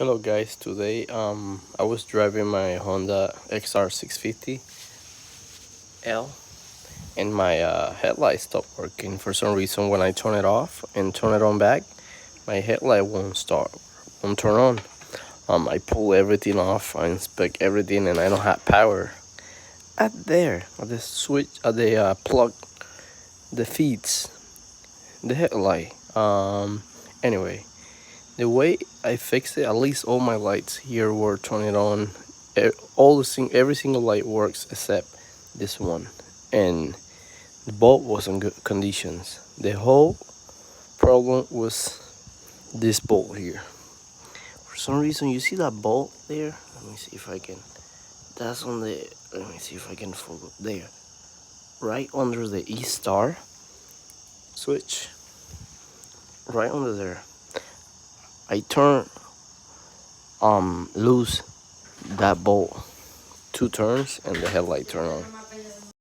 Hello guys, today I was driving my Honda XR650L and my headlight stopped working for some reason. When I turn it off and turn it on back, my headlight won't turn on. I pull everything off, I inspect everything, and I don't have power. At the switch, the plug, the feeds, the headlight. Anyway, the way I fixed it, at least all my lights here were turning on. Every single light works except this one, and the bulb was in good conditions. The whole problem was this bulb here. For some reason, you see that bulb there? Let me see if I can. That's on the. Let me see if I can focus there. Right under the E star switch. Right under there. I turn loose that bulb 2 turns and the headlight turn on.